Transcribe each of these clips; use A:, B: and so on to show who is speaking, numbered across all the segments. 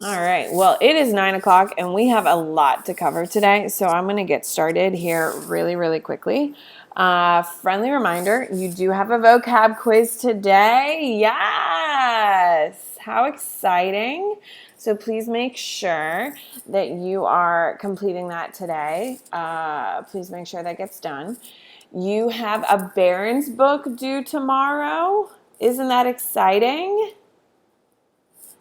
A: All right. Well, it is 9 o'clock and we have a lot to cover today. So I'm going to get started here really, really quickly. Friendly reminder, you do have a vocab quiz today. Yes. How exciting. So please make sure that you are completing that today. Please make sure that gets done. You have a Barron's book due tomorrow. Isn't that exciting?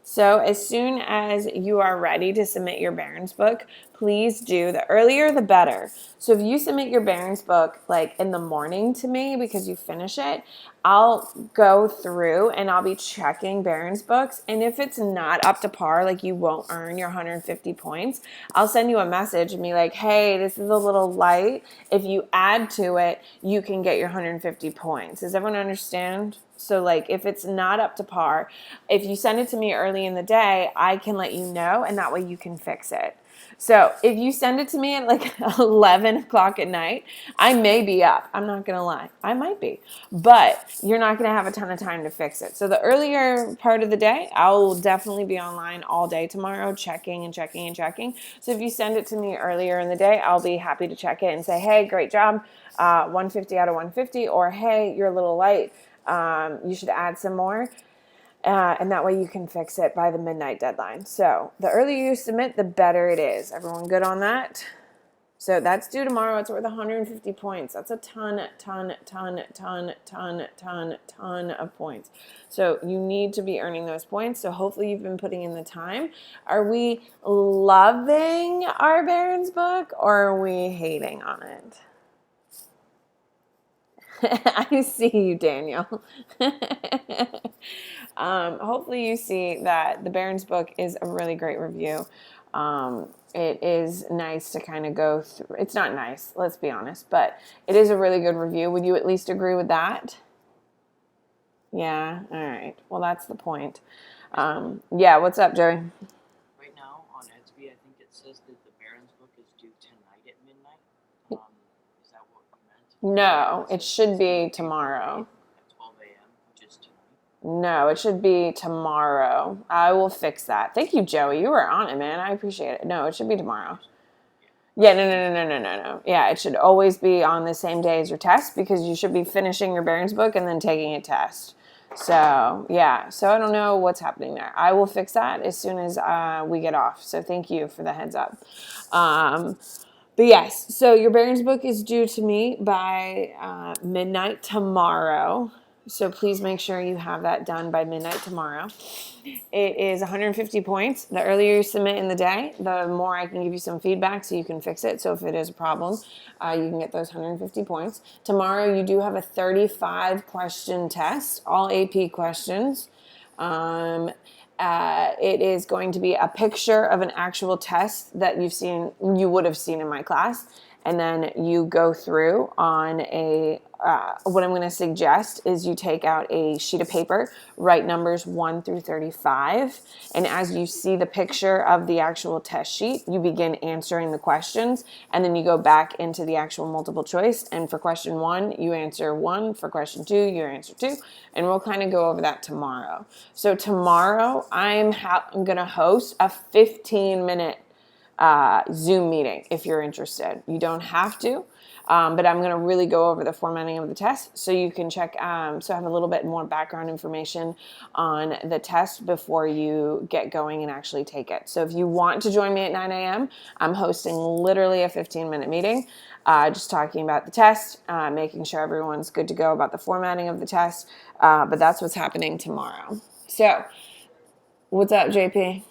A: So as soon as you are ready to submit your Barron's book, please do. The earlier, the better. So if you submit your Barron's book like in the morning to me because you finish it, I'll go through and I'll be checking Barron's books. And if it's not up to par, like you won't earn your 150 points, I'll send you a message and be like, hey, this is a little light. If you add to it, you can get your 150 points. Does everyone understand? So like if it's not up to par, if you send it to me early in the day, I can let you know and that way you can fix it. So if you send it to me at like 11 o'clock at night, I may be up. I'm not going to lie. I might be. But you're not going to have a ton of time to fix it. So the earlier part of the day, I'll definitely be online all day tomorrow checking and checking and checking. So if you send it to me earlier in the day, I'll be happy to check it and say, hey, great job, 150 out of 150, or hey, you're a little light. You should add some more. And that way you can fix it by the midnight deadline. So the earlier you submit, the better it is. Everyone good on that? So that's due tomorrow. It's worth 150 points. That's a ton of points. So you need to be earning those points. So hopefully you've been putting in the time. Are we loving our Barron's book or are we hating on it? I see you, Daniel. Hopefully you see that the Barron's book is a really great review. It is nice to kind of go through. It's not nice, let's be honest, but it is a really good review. Would you at least agree with that? Yeah, all right. Well, that's the point. Yeah, what's up, Joey?
B: Right now on Etsy, I think it says that the Barron's book is due tonight at midnight. Is that what you meant?
A: No, it should be tomorrow.
B: At 12 a.m., which is tonight.
A: No, it should be tomorrow. I will fix that. Thank you, Joey. You were on it, man. I appreciate it. No, it should be tomorrow. Yeah, no. Yeah, it should always be on the same day as your test because you should be finishing your Barron's book and then taking a test. So, yeah. So I don't know what's happening there. I will fix that as soon as we get off. So thank you for the heads up. But yes, so your Barron's book is due to me by midnight tomorrow. So please make sure you have that done by midnight tomorrow. It is 150 points. The earlier you submit in the day, the more I can give you some feedback so you can fix it. So if it is a problem, you can get those 150 points. Tomorrow you do have a 35 question test, all AP questions. It is going to be a picture of an actual test that you would have seen in my class, and then you go through on what I'm going to suggest is you take out a sheet of paper, write numbers 1 through 35, and as you see the picture of the actual test sheet, you begin answering the questions, and then you go back into the actual multiple choice, and for question 1, you answer 1, for question 2, you answer 2, and we'll kind of go over that tomorrow. So tomorrow, I'm going to host a 15-minute Zoom meeting if you're interested. You don't have to, but I'm going to really go over the formatting of the test so you can check, so I have a little bit more background information on the test before you get going and actually take it. So if you want to join me at 9 a.m., I'm hosting literally a 15-minute meeting, just talking about the test, making sure everyone's good to go about the formatting of the test, but that's what's happening tomorrow. So, what's up, JP?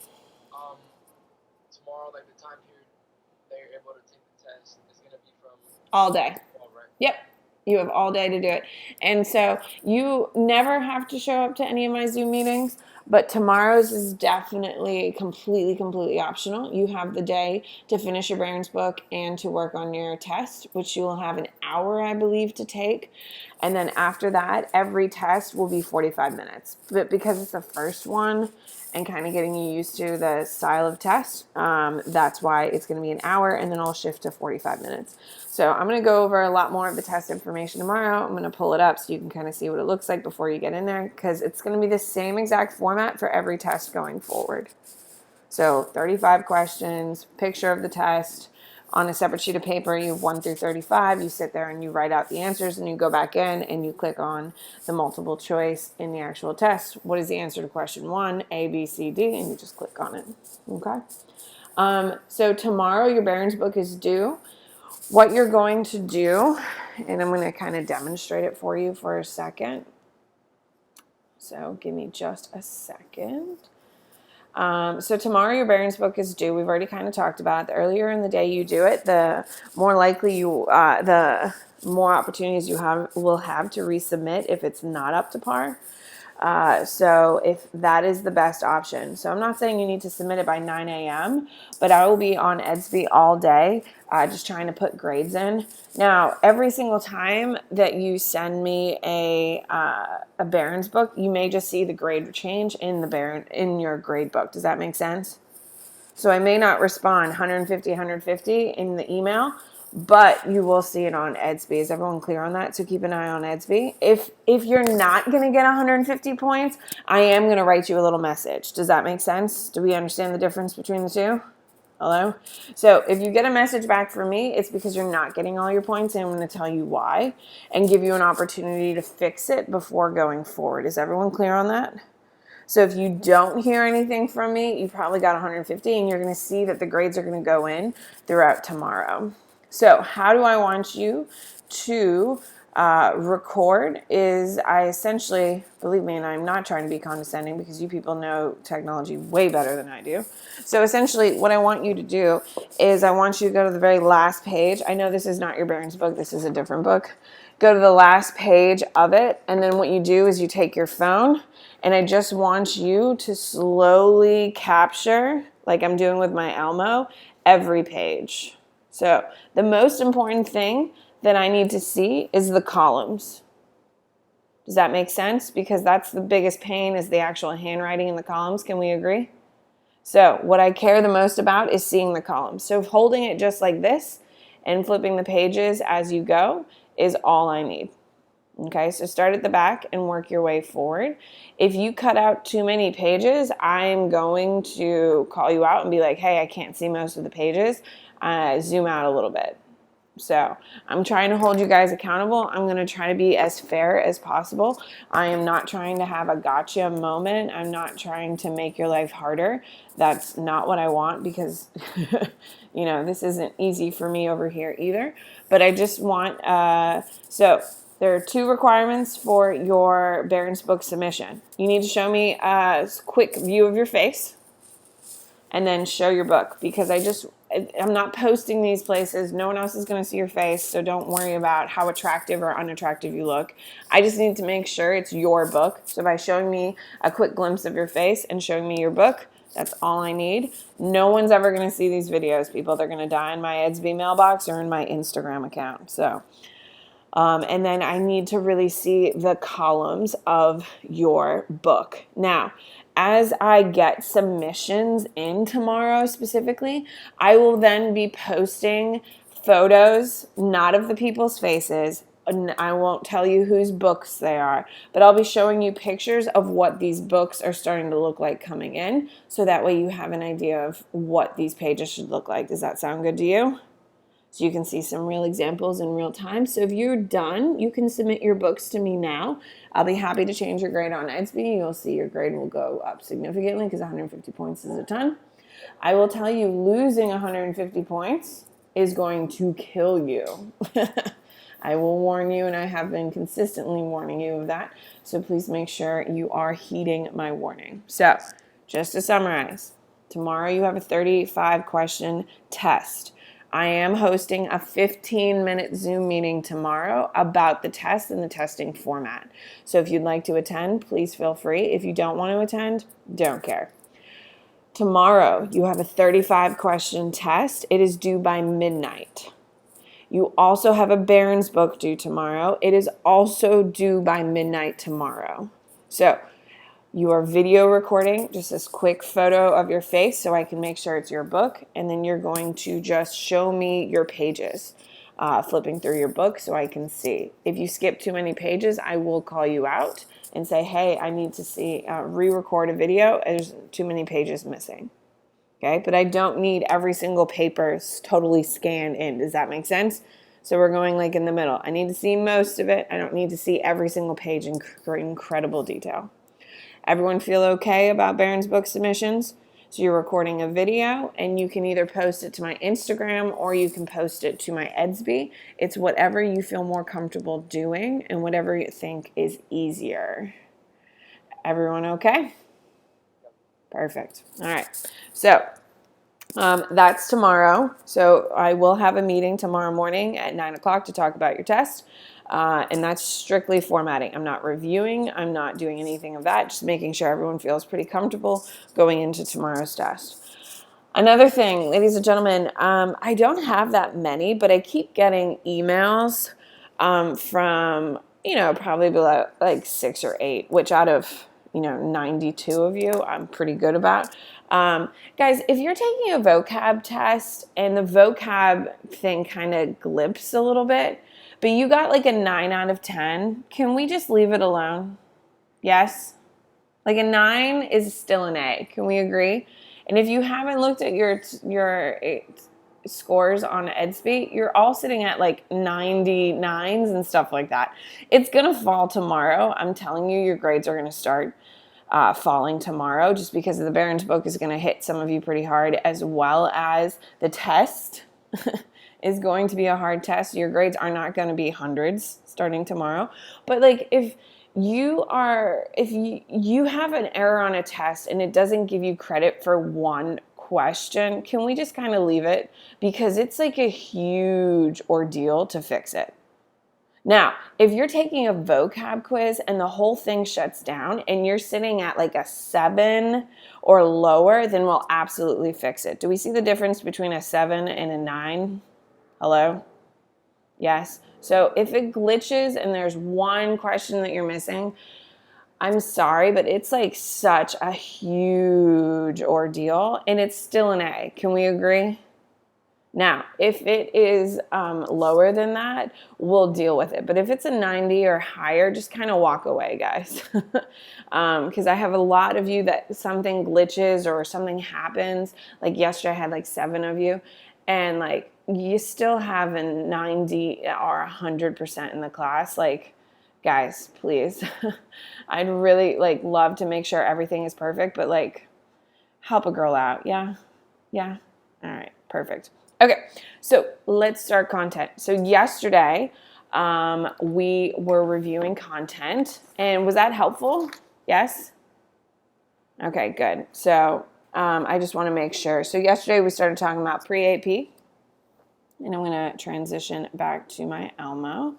B: Tomorrow, like the time period they're able to take the test is going to be from
A: All day.
B: 12, right?
A: Yep. You have all day to do it. And so you never have to show up to any of my Zoom meetings, but tomorrow's is definitely completely optional. You have the day to finish your Barron's book and to work on your test, which you will have an hour, I believe, to take. And then after that, every test will be 45 minutes. But because it's the first one and kind of getting you used to the style of test, that's why it's going to be an hour, and then I'll shift to 45 minutes. So I'm going to go over a lot more of the test information tomorrow. I'm going to pull it up so you can kind of see what it looks like before you get in there, because it's going to be the same exact format for every test going forward. So 35 questions, picture of the test. On a separate sheet of paper, you have 1 through 35. You sit there and you write out the answers, and you go back in and you click on the multiple choice in the actual test. What is the answer to question 1? A, B, C, D, and you just click on it. Okay. So tomorrow your Barron's book is due. What you're going to do, and I'm going to kind of demonstrate it for you for a second. So give me just a second. So tomorrow your Barron's book is due. We've already kind of talked about it. The earlier in the day you do it, the more likely the more opportunities you will have to resubmit if it's not up to par. So if that is the best option. So I'm not saying you need to submit it by 9 a.m., but I will be on Edsby all day, just trying to put grades in. Now, every single time that you send me a Barron's book, you may just see the grade change in your grade book. Does that make sense? So I may not respond 150, 150 in the email, but you will see it on Edsby. Is everyone clear on that? So keep an eye on Edsby. If you're not going to get 150 points, I am going to write you a little message. Does that make sense? Do we understand the difference between the two? Hello? So if you get a message back from me, it's because you're not getting all your points, and I'm going to tell you why and give you an opportunity to fix it before going forward. Is everyone clear on that? So if you don't hear anything from me, you probably got 150, and you're going to see that the grades are going to go in throughout tomorrow. So how do I want you to record is I essentially, believe me, and I'm not trying to be condescending because you people know technology way better than I do. So essentially what I want you to do is I want you to go to the very last page. I know this is not your Barron's book. This is a different book. Go to the last page of it, and then what you do is you take your phone, and I just want you to slowly capture, like I'm doing with my Elmo, every page. So the most important thing that I need to see is the columns. Does that make sense? Because that's the biggest pain, is the actual handwriting in the columns. Can we agree? So what I care the most about is seeing the columns. So holding it just like this and flipping the pages as you go is all I need. Okay, so start at the back and work your way forward. If you cut out too many pages, I'm going to call you out and be like, hey, I can't see most of the pages. Zoom out a little bit. So I'm trying to hold you guys accountable. I'm going to try to be as fair as possible. I am not trying to have a gotcha moment. I'm not trying to make your life harder. That's not what I want, because, you know, this isn't easy for me over here either. But I just want, so there are 2 requirements for your Barron's book submission. You need to show me a quick view of your face, and then show your book, because I'm not posting these places. No one else is going to see your face, so don't worry about how attractive or unattractive you look. I just need to make sure it's your book. So by showing me a quick glimpse of your face and showing me your book, that's all I need. No one's ever going to see these videos, people. They're going to die in my Edsby mailbox or in my Instagram account. So, and then I need to really see the columns of your book. Now, as I get submissions in tomorrow specifically, I will then be posting photos, not of the people's faces. I won't tell you whose books they are, but I'll be showing you pictures of what these books are starting to look like coming in, so that way you have an idea of what these pages should look like. Does that sound good to you? So you can see some real examples in real time. So if you're done, you can submit your books to me now. I'll be happy to change your grade on Edsby. You'll see your grade will go up significantly, because 150 points is a ton. I will tell you, losing 150 points is going to kill you. I will warn you, and I have been consistently warning you of that. So please make sure you are heeding my warning. So just to summarize, tomorrow you have a 35 question test. I am hosting a 15-minute Zoom meeting tomorrow about the test and the testing format. So if you'd like to attend, please feel free. If you don't want to attend, don't care. Tomorrow, you have a 35-question test. It is due by midnight. You also have a Barron's book due tomorrow. It is also due by midnight tomorrow. So you are video recording just this quick photo of your face so I can make sure it's your book, and then you're going to just show me your pages, flipping through your book so I can see. If you skip too many pages, I will call you out and say, hey, I need to see, re-record a video. There's too many pages missing. Okay, but I don't need every single paper totally scanned in. Does that make sense? So we're going like in the middle. I need to see most of it. I don't need to see every single page in incredible detail. Everyone feel okay about Barron's book submissions? So you're recording a video and you can either post it to my Instagram or you can post it to my Edsby. It's whatever you feel more comfortable doing and whatever you think is easier. Everyone okay? Perfect. All right. So that's tomorrow. So I will have a meeting tomorrow morning at 9 o'clock to talk about your test. And that's strictly formatting. I'm not reviewing. I'm not doing anything of that. Just making sure everyone feels pretty comfortable going into tomorrow's test. Another thing, ladies and gentlemen, I don't have that many, but I keep getting emails from, probably like 6 or 8, which out of, 92 of you, I'm pretty good about. Guys, if you're taking a vocab test and the vocab thing kind of glips a little bit, but you got like a 9 out of 10, can we just leave it alone? Yes? Like a 9 is still an A. Can we agree? And if you haven't looked at your scores on Edsby, you're all sitting at like 99s and stuff like that. It's going to fall tomorrow. I'm telling you, your grades are going to start falling tomorrow just because the Barron's book is going to hit some of you pretty hard, as well as the test is going to be a hard test. Your grades are not going to be hundreds starting tomorrow. But like if you have an error on a test and it doesn't give you credit for one question, can we just kind of leave it? Because it's like a huge ordeal to fix it. Now, if you're taking a vocab quiz and the whole thing shuts down and you're sitting at like a 7 or lower, then we'll absolutely fix it. Do we see the difference between a 7 and a 9? Hello? Yes. So if it glitches and there's one question that you're missing, I'm sorry, but it's like such a huge ordeal and it's still an A. Can we agree? Now, if it is lower than that, we'll deal with it. But if it's a 90 or higher, just kind of walk away, guys. Because I have a lot of you that something glitches or something happens. Like yesterday, I had like 7 of you. And like you still have a 90 or 100% in the class. Like, guys, please. I'd really like love to make sure everything is perfect. But like, help a girl out. Yeah? Yeah? All right. Perfect. Okay, so let's start content. So yesterday, we were reviewing content, and was that helpful? Yes? Okay, good. So I just want to make sure. So yesterday we started talking about pre-AP, and I'm going to transition back to my Elmo.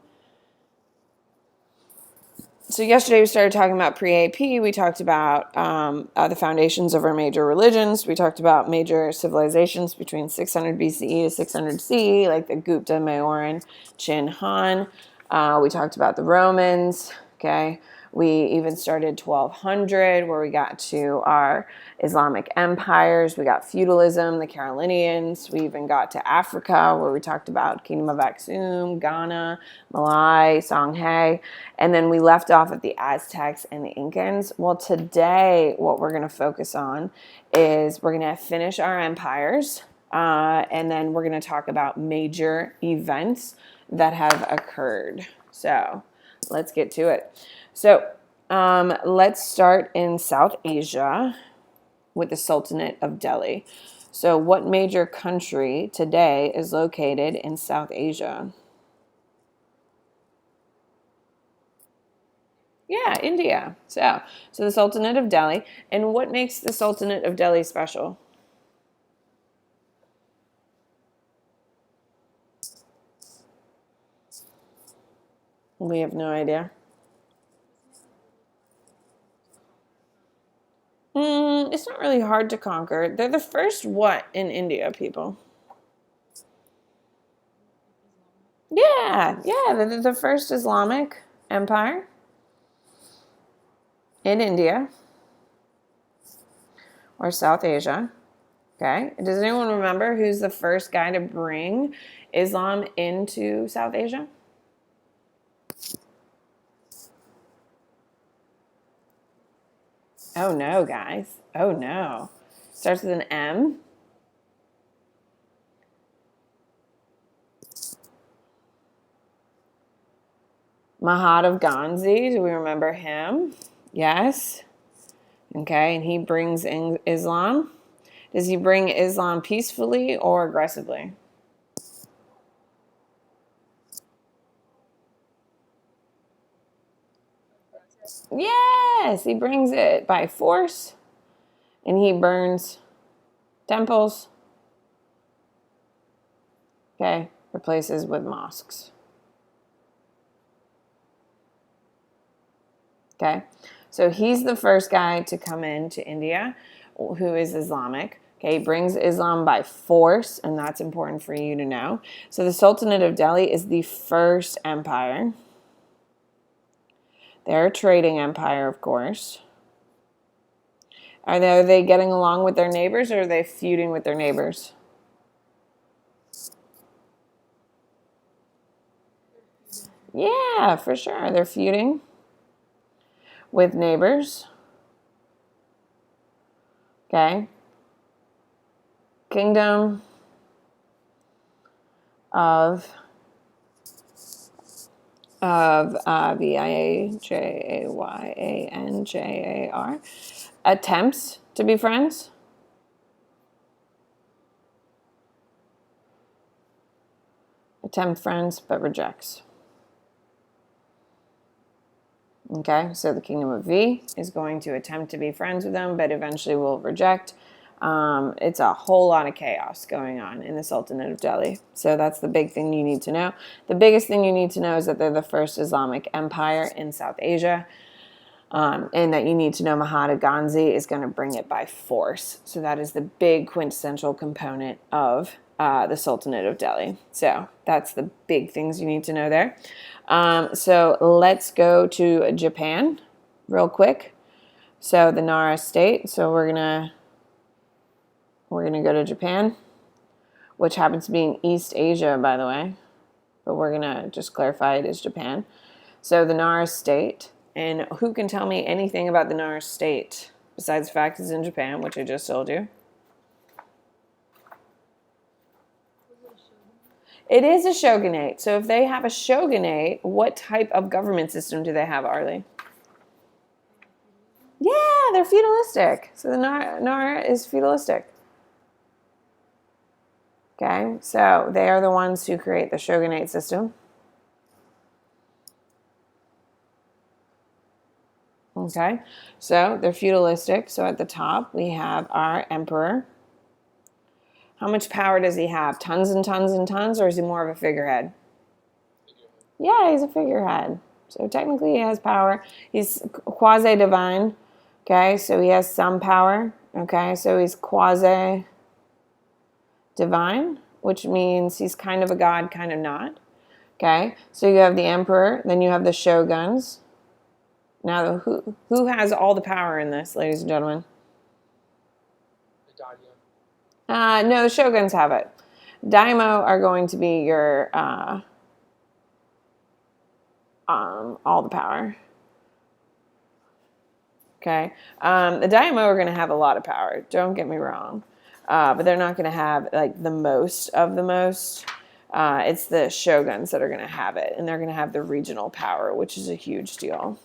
A: So yesterday we started talking about pre-AP. We talked about the foundations of our major religions. We talked about major civilizations between 600 BCE to 600 CE, like the Gupta, Mauryan, Qin, Han. We talked about the Romans. Okay, we even started 1200, where we got to our Islamic empires. We got feudalism, the Carolinians. We even got to Africa, where we talked about Kingdom of Aksum, Ghana, Malay, Songhai. And then we left off at the Aztecs and the Incans. Well, today, what we're going to focus on is we're going to finish our empires, and then we're going to talk about major events that have occurred. So let's get to it. So let's start in South Asia with the Sultanate of Delhi. So what major country today is located in South Asia? Yeah, India. So the Sultanate of Delhi. And what makes the Sultanate of Delhi special? We have no idea. It's not really hard to conquer. They're the first what in India, people? Yeah, they're the first Islamic empire in India or South Asia. Okay. Does anyone remember who's the first guy to bring Islam into South Asia? Oh no, guys. Oh no. Starts with an M. Mahad Ghazi, do we remember him? Yes. Okay, and he brings in Islam. Does he bring Islam peacefully or aggressively? Yes, he brings it by force, and he burns temples. Okay, replaces with mosques. Okay, so he's the first guy to come into India who is Islamic. Okay, he brings Islam by force, and that's important for you to know. So the Sultanate of Delhi is the first empire. They're a trading empire, of course. Are they getting along with their neighbors, or are they feuding with their neighbors? Yeah, for sure. They're feuding with neighbors. Okay. Kingdom of Vijayanjar attempts to be friends. Attempt friends, but rejects. Okay, so the Kingdom of V is going to attempt to be friends with them, but eventually will reject. It's a whole lot of chaos going on in the Sultanate of Delhi. So that's the big thing you need to know. The biggest thing you need to know is that they're the first Islamic empire in South Asia. And that you need to know Mahatma Gandhi is going to bring it by force. So that is the big quintessential component of the Sultanate of Delhi. So that's the big things you need to know there. So let's go to Japan real quick. So the Nara state. So we're gonna go to Japan, which happens to be in East Asia, by the way. But we're gonna just clarify it is Japan. So the Nara state. And who can tell me anything about the Nara state besides the fact it's in Japan, which I just told you? It is a shogunate. So if they have a shogunate, what type of government system do they have, Arlie? Yeah, they're feudalistic. So the Nara is feudalistic. Okay, so they are the ones who create the shogunate system. Okay, so they're feudalistic. So at the top, we have our emperor. How much power does he have? Tons and tons and tons, or is he more of a figurehead? Yeah, he's a figurehead. So technically he has power. He's quasi-divine. Okay, so he has some power. Okay, so he's quasi-divine, which means he's kind of a god, kind of not. Okay, so you have the emperor, then you have the shoguns. Now, who has all the power in this, ladies and gentlemen? No, the shoguns have it. Daimyo are going to be your all the power. Okay, the daimyo are going to have a lot of power. Don't get me wrong, but they're not going to have like the most of the most. It's the shoguns that are going to have it, and they're going to have the regional power, which is a huge deal.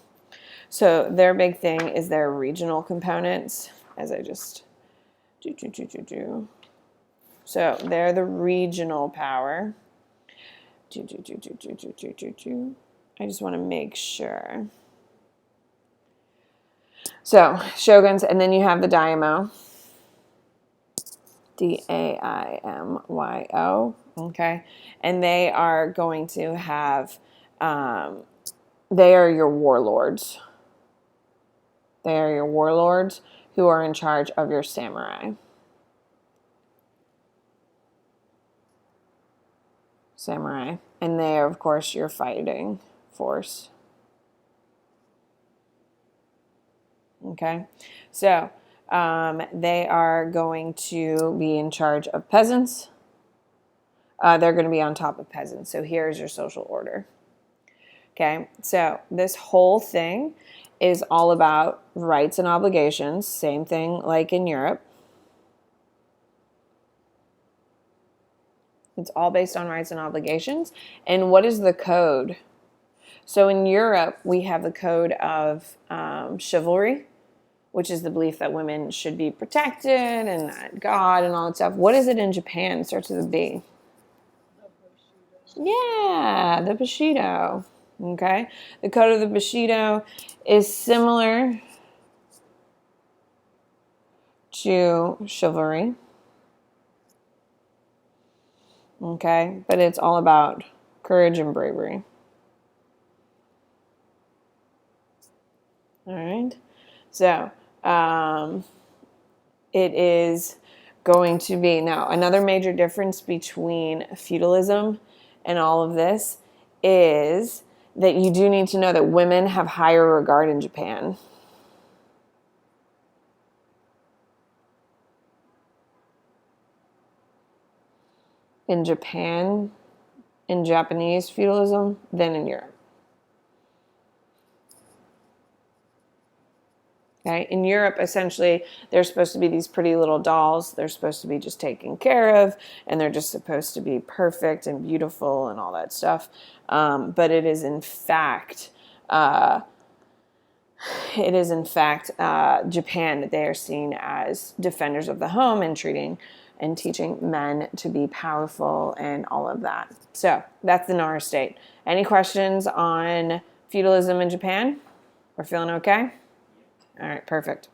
A: So their big thing is their regional components, as I just do. So they're the regional power. I just want to make sure. So shoguns, and then you have the daimyo. Daimyo. Okay, and they are going to have. They are your warlords. They are your warlords who are in charge of your samurai. And they are, of course, your fighting force. Okay, so they are going to be in charge of peasants. They're going to be on top of peasants. So here's your social order. Okay, so this whole thing is all about rights and obligations. Same thing like in Europe. It's all based on rights and obligations. And what is the code? So in Europe, we have the code of chivalry, which is the belief that women should be protected and that God and all that stuff. What is it in Japan? It starts with a B. Yeah, the Bushido. Okay. The code of the Bushido is similar to chivalry. Okay. But it's all about courage and bravery. All right. So, it is going to be now another major difference between feudalism and all of this is that you do need to know that women have higher regard in Japan. In Japan, in Japanese feudalism, than in Europe. Okay. In Europe, essentially, they're supposed to be these pretty little dolls. They're supposed to be just taken care of, and they're just supposed to be perfect and beautiful and all that stuff. But it is in fact, Japan that they are seen as defenders of the home and treating and teaching men to be powerful and all of that. So that's the Nara state. Any questions on feudalism in Japan? We're feeling okay? All right, perfect.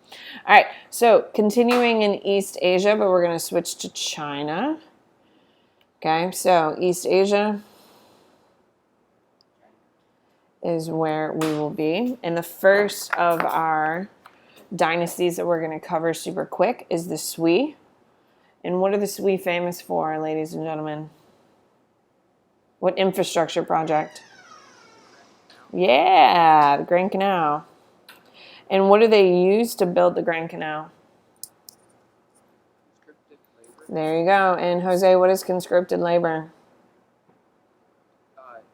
A: All right, so continuing in East Asia, but we're going to switch to China. Okay, so East Asia is where we will be. And the first of our dynasties that we're going to cover super quick is the Sui. And what are the Sui famous for, ladies and gentlemen? What infrastructure project? Yeah, the Grand Canal. And what do they use to build the Grand Canal? There you go. And Jose, what is conscripted labor?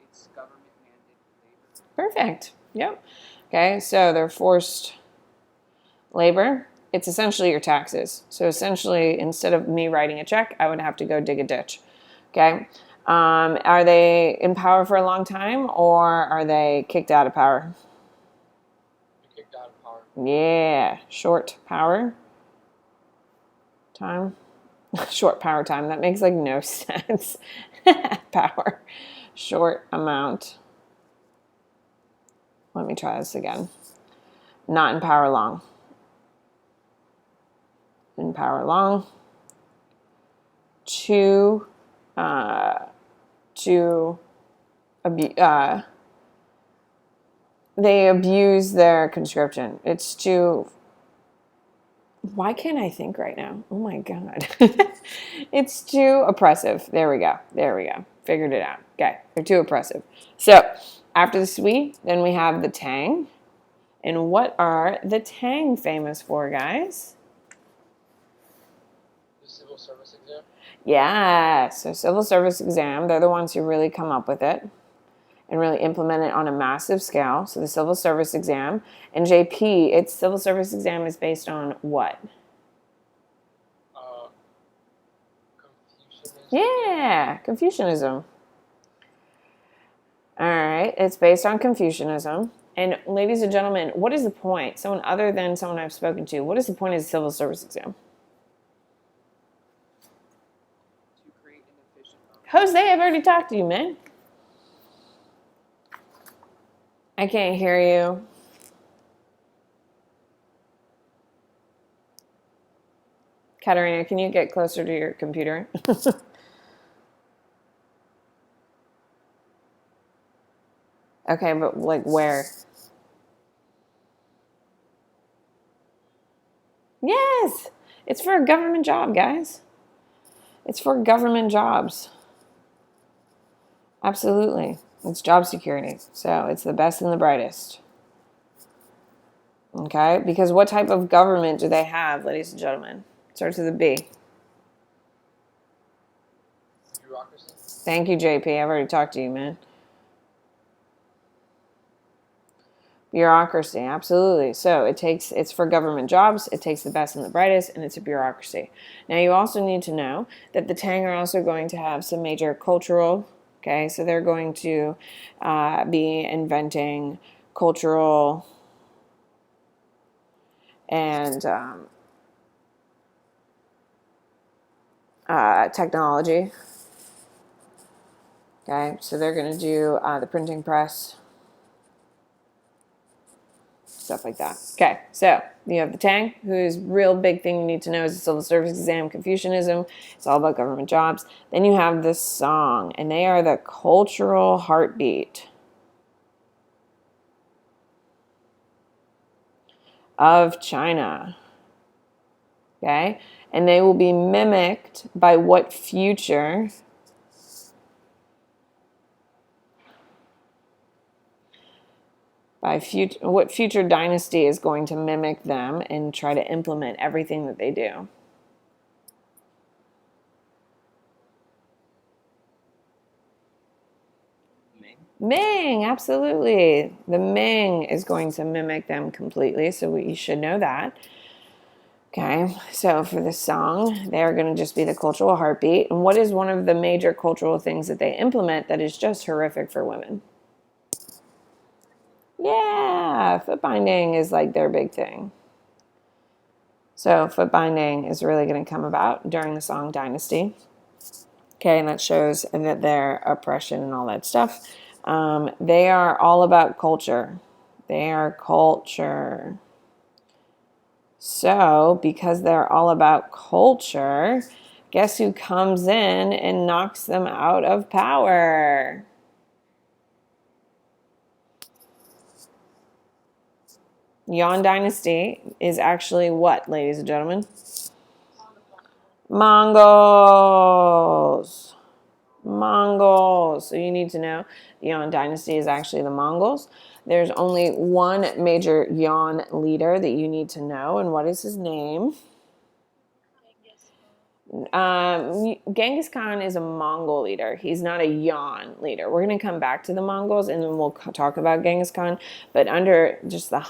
C: It's government-mandated labor.
A: Perfect. Yep. Okay, so they're forced labor. It's essentially your taxes. So essentially, instead of me writing a check, I would have to go dig a ditch. Okay. Are they in power for a long time, or are they kicked out of power?
C: Kicked out of power.
A: Yeah, short power time. Short power time. That makes like no sense. Power. Short amount. Let me try this again. Not in power long. In power long. They abuse their conscription. It's too. Why can't I think right now? Oh my God. It's too oppressive. There we go. Figured it out. Okay. They're too oppressive. So after the Sui, then we have the Tang. And what are the Tang famous for, guys?
C: The civil service exam?
A: Yeah. So civil service exam. They're the ones who really come up with it and really implement it on a massive scale. So the civil service exam. And JP, its civil service exam is based on what?
C: Confucianism.
A: Yeah, Confucianism. All right, it's based on Confucianism. And ladies and gentlemen, what is the point? Someone other than someone I've spoken to, what is the point of the civil service exam?
C: To create an efficient
A: Jose, I've already talked to you, man. I can't hear you. Katarina, can you get closer to your computer? Okay, but like where? Yes, it's for a government job, guys. It's for government jobs. Absolutely. It's job security. So it's the best and the brightest. Okay, because what type of government do they have, ladies and gentlemen? Starts with a B.
C: bureaucracy.
A: Thank you, JP. I've already talked to you, man. Bureaucracy, absolutely. So it's for government jobs, it takes the best and the brightest, and it's a bureaucracy. Now you also need to know that the Tang are also going to have some major cultural Okay, so they're going to be inventing cultural and technology. Okay, so they're going to do the printing press, stuff like that. Okay, so you have the Tang, whose real big thing you need to know is the civil service exam, Confucianism. It's all about government jobs. Then you have the Song, and they are the cultural heartbeat of China. Okay, and they will be mimicked by what future? What future dynasty is going to mimic them and try to implement everything that they do? Ming, absolutely. The Ming is going to mimic them completely, so you should know that. Okay, so for the Song, they're going to just be the cultural heartbeat. And what is one of the major cultural things that they implement that is just horrific for women? Yeah, foot binding is like their big thing. So foot binding is really going to come about during the Song dynasty. Okay, and that shows that their oppression and all that stuff. They are all about culture. They are culture. So, because they're all about culture, guess who comes in and knocks them out of power? Yuan Dynasty is actually what, ladies and gentlemen? Mongols. Mongols. So you need to know the Yuan Dynasty is actually the Mongols. There's only one major Yuan leader that you need to know, and what is his name? Genghis Khan is a Mongol leader. He's not a Yuan leader. We're going to come back to the Mongols and then we'll talk about Genghis Khan. But under just the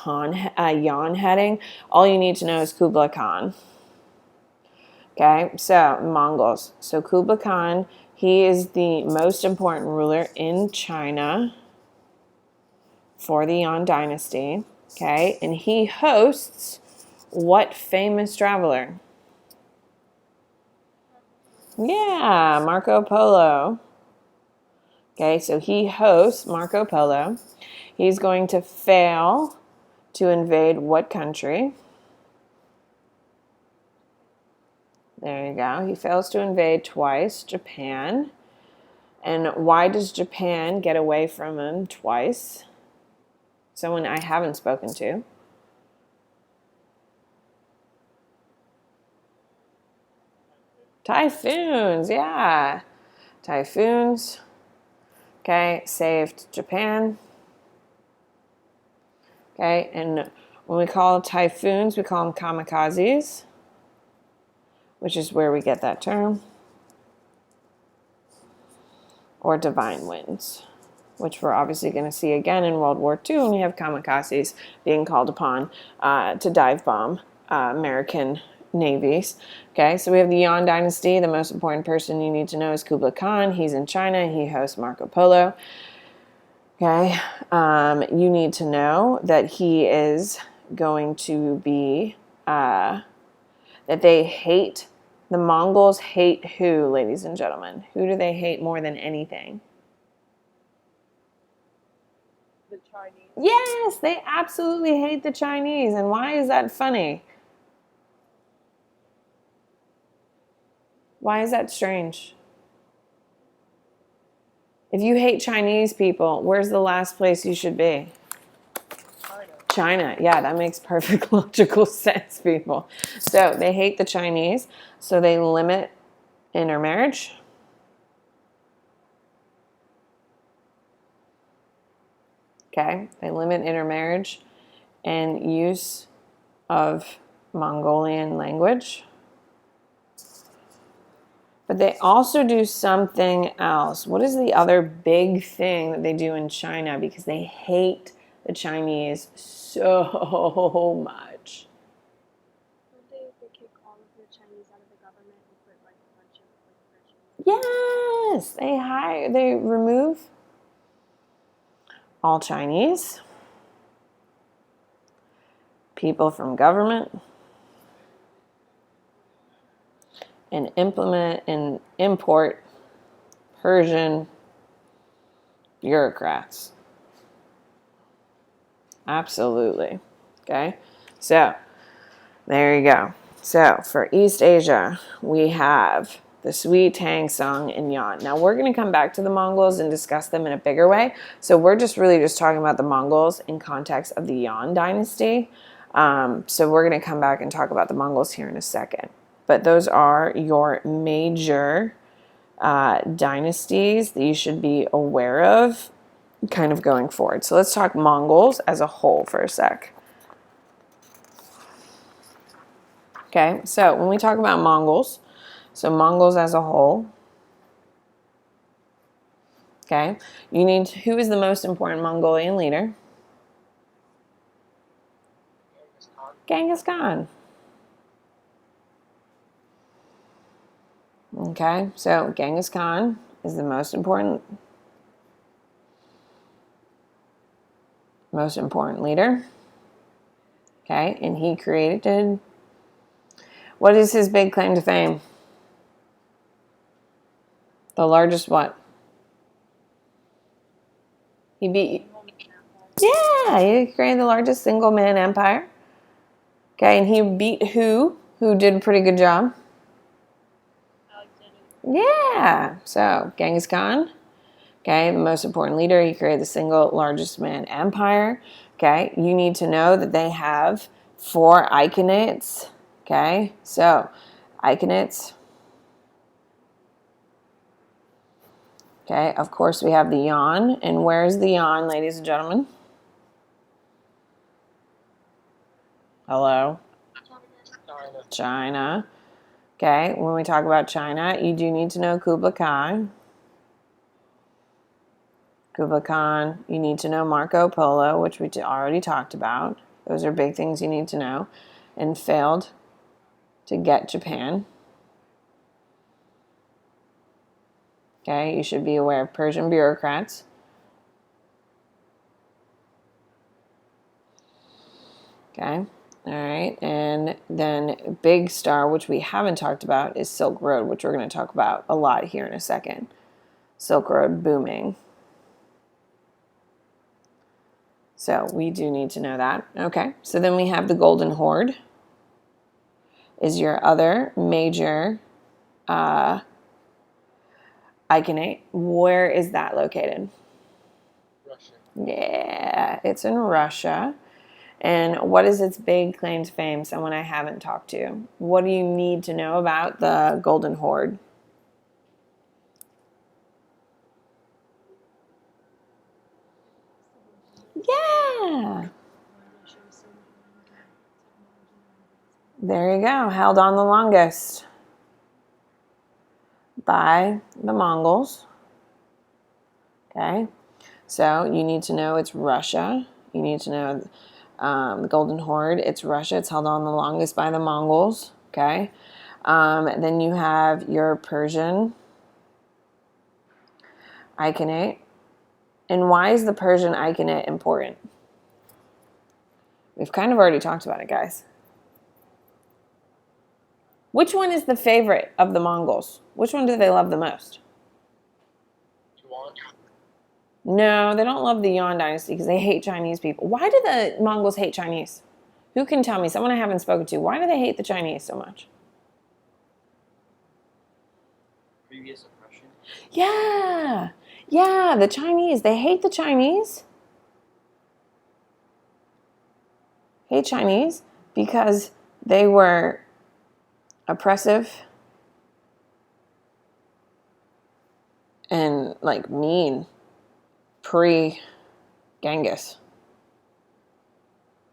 A: Yuan heading, all you need to know is Kublai Khan. Okay, so Mongols. So Kublai Khan, he is the most important ruler in China for the Yuan dynasty. Okay, and he hosts what famous traveler? Yeah, Marco Polo. Okay, so he hosts Marco Polo. He's going to fail to invade what country? There you go. He fails to invade twice, Japan. And why does Japan get away from him twice? Someone I haven't spoken to. Typhoons, yeah. Typhoons. Okay, saved Japan. Okay, and when we call typhoons, we call them kamikazes, which is where we get that term. Or divine winds, which we're obviously going to see again in World War II when you have kamikazes being called upon to dive bomb American navies. Okay, so we have the Yuan dynasty. The most important person you need to know is Kublai Khan. He's in China. He hosts Marco Polo. Okay, you need to know that he is going to be, that they hate, the Mongols hate who, ladies and gentlemen? Who do they hate more than anything?
C: The Chinese.
A: Yes, they absolutely hate the Chinese. And why is that funny? Why is that strange? If you hate Chinese people, where's the last place you should be? China. Yeah, that makes perfect logical sense, people. So they hate the Chinese, so they limit intermarriage. Okay, they limit intermarriage and use of Mongolian language. But they also do something else. What is the other big thing that they do in China? Because they hate the Chinese so much.
D: They kick all of the Chinese out of the government and put like a bunch of like
A: Yes, they remove all Chinese people from government and implement and import Persian bureaucrats. Absolutely. Okay, so there you go. So for East Asia, we have the Sui, Tang, Sung, and Yan. Now we're going to come back to the Mongols and discuss them in a bigger way. So we're just talking about the Mongols in context of the Yan dynasty. So we're going to come back and talk about the Mongols here in a second. But those are your major dynasties that you should be aware of kind of going forward. So let's talk Mongols as a whole for a sec. Okay, so when we talk about Mongols, so Mongols as a whole, okay, who is the most important Mongolian leader? Genghis Khan. Okay, so Genghis Khan is the most important leader. Okay, and he created, what is his big claim to fame? The largest what? He created the largest single man empire. Okay, and he beat who? Who did a pretty good job? Yeah, so Genghis Khan, okay, the most important leader. He created the single largest man empire. Okay, you need to know that they have 4 Ikhanates. Okay, so Ikhanates. Okay, of course we have the Yan. And where's the Yan, ladies and gentlemen? Hello? China. Okay, when we talk about China, you do need to know Kublai Khan. Kublai Khan, you need to know Marco Polo, which we already talked about. Those are big things you need to know. And failed to get Japan. Okay, you should be aware of Persian bureaucrats. Okay, all right. And then big star, which we haven't talked about, is Silk Road, which we're going to talk about a lot here in a second. Silk Road booming. So we do need to know that. Okay, so then we have the Golden Horde is your other major Iconate. Where is that located?
D: Russia.
A: Yeah, it's in Russia. And what is its big claim to fame? Someone I haven't talked to. What do you need to know about the Golden Horde? Yeah. There you go. Held on the longest by the Mongols. Okay. So you need to know it's Russia. You need to know the Golden Horde. It's Russia. It's held on the longest by the Mongols. Okay. Then you have your Persian Iconate. And why is the Persian Iconate important? We've kind of already talked about it, guys. Which one is the favorite of the Mongols? Which one do they love the most?
D: Yuan.
A: No, they don't love the Yuan dynasty because they hate Chinese people. Why do the Mongols hate Chinese? Who can tell me? Someone I haven't spoken to. Why do they hate the Chinese so much?
B: Previous oppression.
A: Yeah. Yeah, the Chinese. They hate the Chinese. Hate Chinese because they were oppressive and like mean pre-Genghis.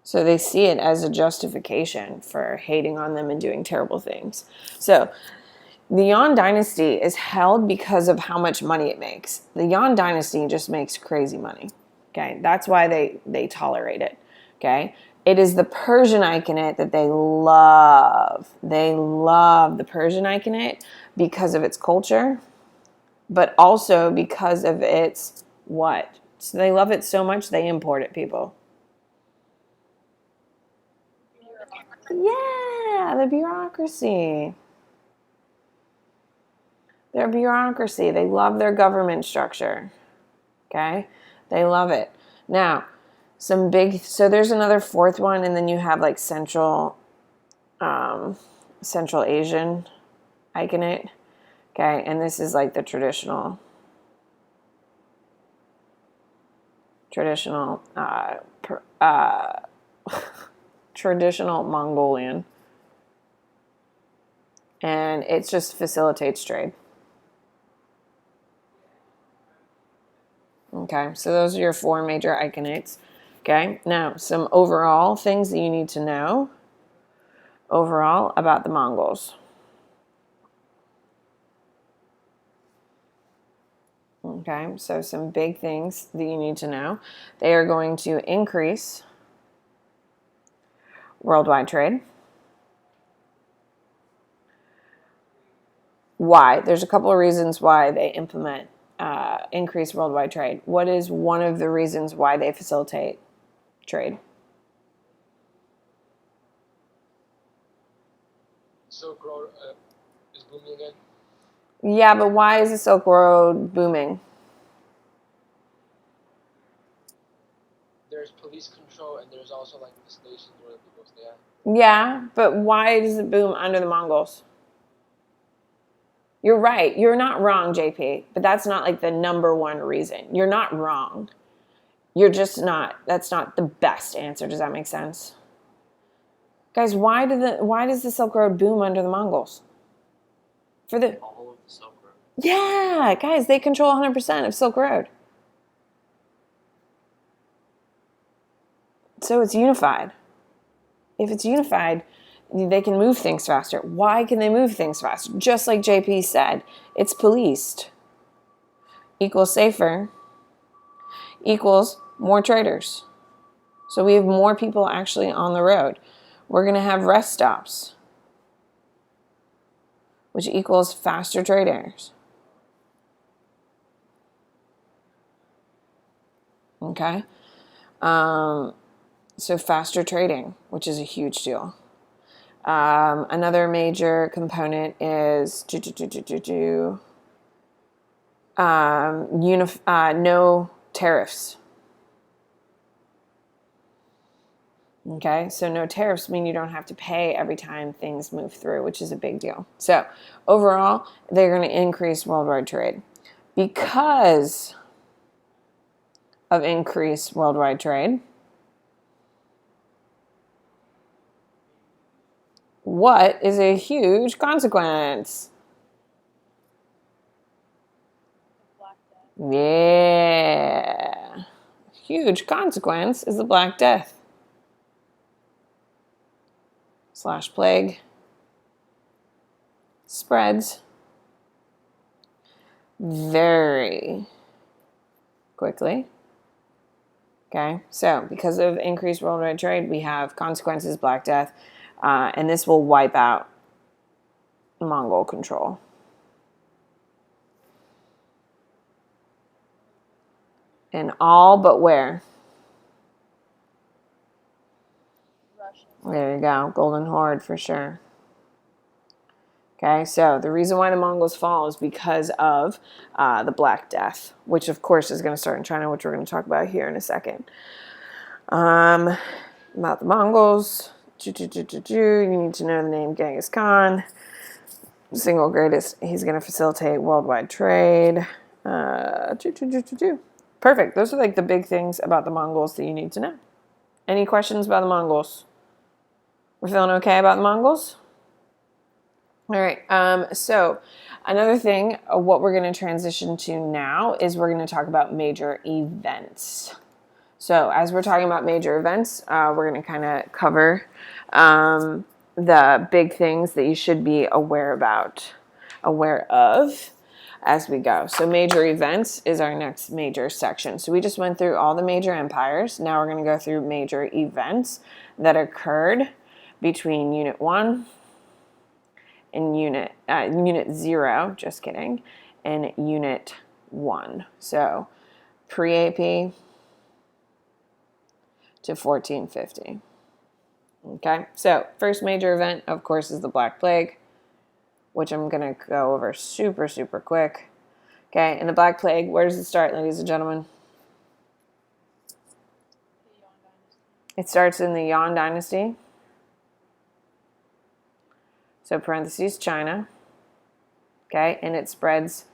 A: So they see it as a justification for hating on them and doing terrible things. So the Yuan dynasty is held because of how much money it makes. The Yuan dynasty just makes crazy money. Okay, that's why they tolerate it. Okay, it is the Persian Iconate that they love. They love the Persian Iconate because of its culture, but also because of its what? So they love it so much they import it, people. Yeah, the bureaucracy. Their bureaucracy. They love their government structure. Okay? They love it. Now, so there's another fourth one, and then you have like Central Asian iconate. Okay, and this is like the traditional traditional Mongolian, and it just facilitates trade. Okay, so those are your 4 major iconates. Okay, now some overall things that you need to know overall about the Mongols. Okay, so some big things that you need to know. They are going to increase worldwide trade. Why? There's a couple of reasons why they implement increase worldwide trade. What is one of the reasons why they facilitate trade?
D: Silk Road is booming again.
A: Yeah, but why is the Silk Road booming?
D: There's police control and there's also like the stations where the people stay at.
A: Yeah, but why does it boom under the Mongols? You're right. You're not wrong, JP, but that's not like the number one reason. You're not wrong. You're just not. That's not the best answer. Does that make sense? Guys, why does the Silk Road boom under the Mongols?
B: All of the Silk Road.
A: Yeah, guys, they control 100% of Silk Road. So it's unified. If it's unified, they can move things faster. Why can they move things faster? Just like JP said, it's policed. Equals safer. Equals more traders. So we have more people actually on the road. We're going to have rest stops, which equals faster traders. Okay? So faster trading, which is a huge deal. Another major component is no tariffs. Okay, so no tariffs mean you don't have to pay every time things move through, which is a big deal. So overall, they're going to increase worldwide trade. Because of increased worldwide trade, what is a huge consequence?
C: Black Death.
A: Yeah. Huge consequence is the Black Death / plague spreads very quickly. Okay, so because of increased worldwide trade, we have consequences, Black Death, and this will wipe out Mongol control. And all but where?
C: Russia.
A: There you go, Golden Horde for sure. Okay, so the reason why the Mongols fall is because of the Black Death, which of course is going to start in China, which we're going to talk about here in a second. About the Mongols, you need to know the name Genghis Khan, single greatest. He's going to facilitate worldwide trade. Perfect. Those are like the big things about the Mongols that you need to know. Any questions about the Mongols? We're feeling okay about the Mongols? All right. So another thing, what we're going to transition to now is we're going to talk about major events. So as we're talking about major events, we're going to kind of cover the big things that you should be aware of as we go. So major events is our next major section. So we just went through all the major empires. Now we're going to go through major events that occurred between Unit 1 and Unit 0, just kidding, in Unit 1. So pre-AP to 1450. Okay, so first major event, of course, is the Black Plague, which I'm going to go over super, super quick. Okay, and the Black Plague, where does it start, ladies and gentlemen?
C: The Yuan Dynasty.
A: It starts in the Yuan Dynasty. So parentheses, China. Okay, and it spreads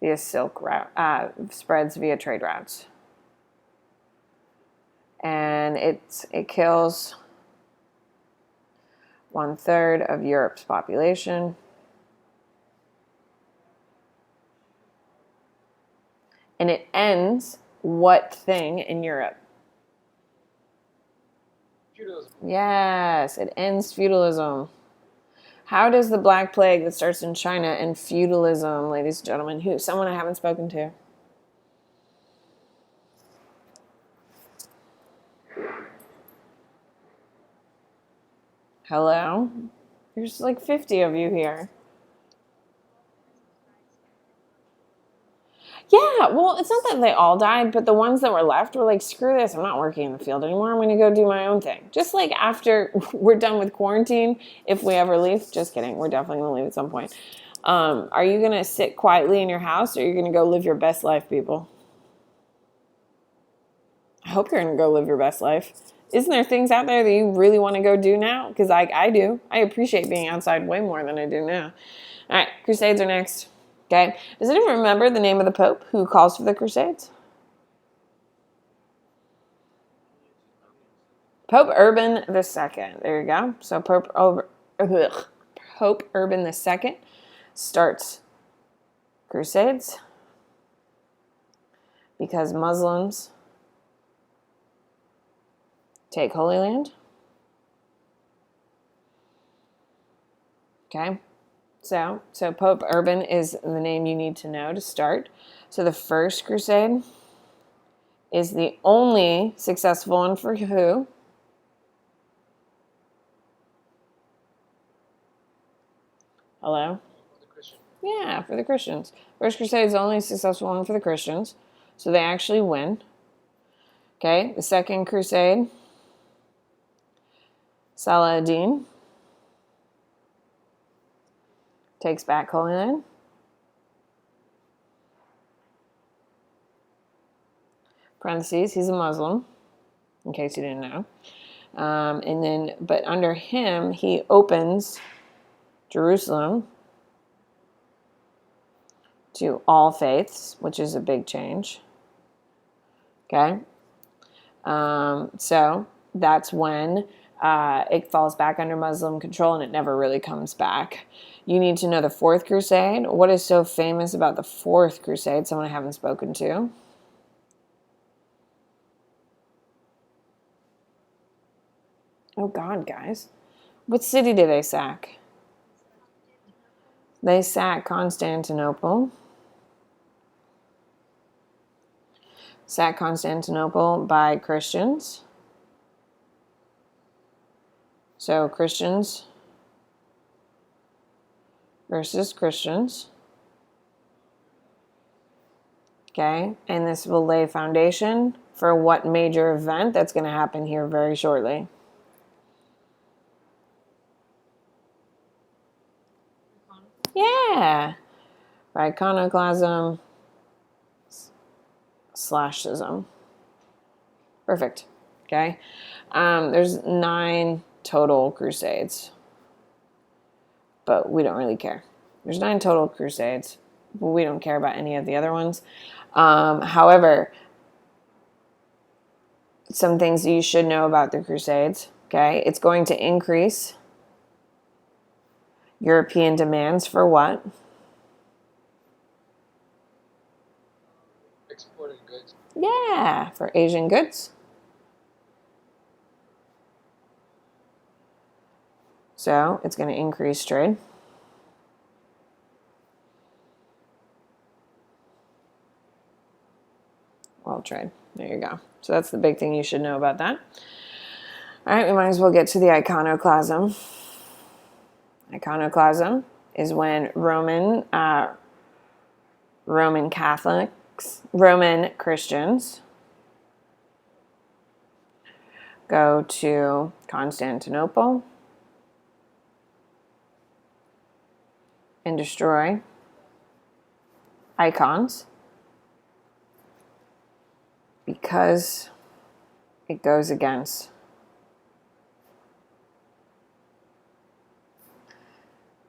A: via Silk route, spreads via trade routes. And it kills 1/3 of Europe's population. And it ends what thing in Europe?
D: Feudalism.
A: Yes, it ends feudalism. How does the Black Plague that starts in China end feudalism, ladies and gentlemen? Who? Someone I haven't spoken to. Hello? There's like 50 of you here. Yeah, well, it's not that they all died, but the ones that were left were like, screw this, I'm not working in the field anymore. I'm going to go do my own thing. Just like after we're done with quarantine, if we ever leave, just kidding, we're definitely going to leave at some point. Are you going to sit quietly in your house, or are you going to go live your best life, people? I hope you're going to go live your best life. Isn't there things out there that you really want to go do now? Because I do. I appreciate being outside way more than I do now. All right, Crusades are next. Okay. Does anyone remember the name of the Pope who calls for the Crusades? Pope Urban II. There you go. So Pope Urban II starts Crusades because Muslims take Holy Land. Okay. So Pope Urban is the name you need to know to start. So the first crusade is the only successful one for who? Hello?
D: For the Christian.
A: Yeah, for the Christians. First crusade is the only successful one for the Christians. So they actually win. Okay, the second crusade, Salah ad-Din takes back Holy Land. Parentheses, he's a Muslim, in case you didn't know. But under him, he opens Jerusalem to all faiths, which is a big change. Okay? So that's when it falls back under Muslim control, and it never really comes back. You need to know the Fourth Crusade. What is so famous about the Fourth Crusade? Someone I haven't spoken to. Oh, God, guys. What city did they sack? They sacked Constantinople. Sacked Constantinople by Christians. So Christians versus Christians. Okay, and this will lay foundation for what major event that's going to happen here very shortly. Yeah, iconoclasm / schism. Perfect. Okay, there's 9 total crusades, but we don't really care. There's 9 total crusades, but we don't care about any of the other ones. However, some things you should know about the crusades. Okay, it's going to increase European demands for what?
D: Exported goods.
A: Yeah, for Asian goods. So it's going to increase trade. World trade. There you go. So that's the big thing you should know about that. All right, we might as well get to the iconoclasm. Iconoclasm is when Roman Roman Catholics, Roman Christians go to Constantinople and destroy icons because it goes against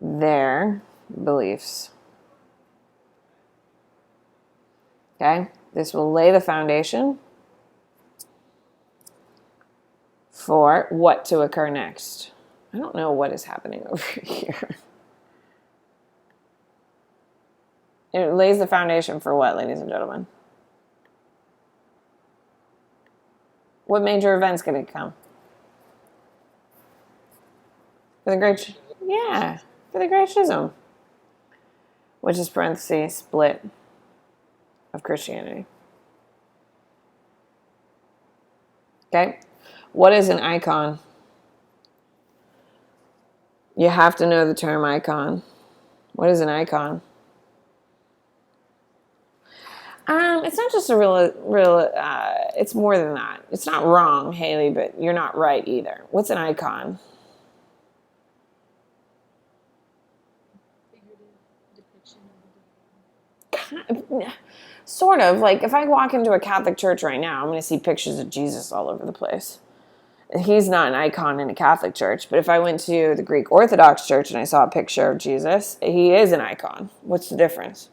A: their beliefs. Okay, this will lay the foundation for what to occur next. I don't know what is happening over here. It lays the foundation for what, ladies and gentlemen? What major event's going to come? For the Great, yeah, for the Great Schism, which is parentheses split of Christianity. Okay, what is an icon? You have to know the term icon. What is an icon? It's not just a real. It's more than that. It's not wrong, Haley, but you're not right either. What's an icon? Sort of. Like if I walk into a Catholic church right now, I'm going to see pictures of Jesus all over the place. He's not an icon in a Catholic church, but if I went to the Greek Orthodox church and I saw a picture of Jesus, he is an icon. What's the difference?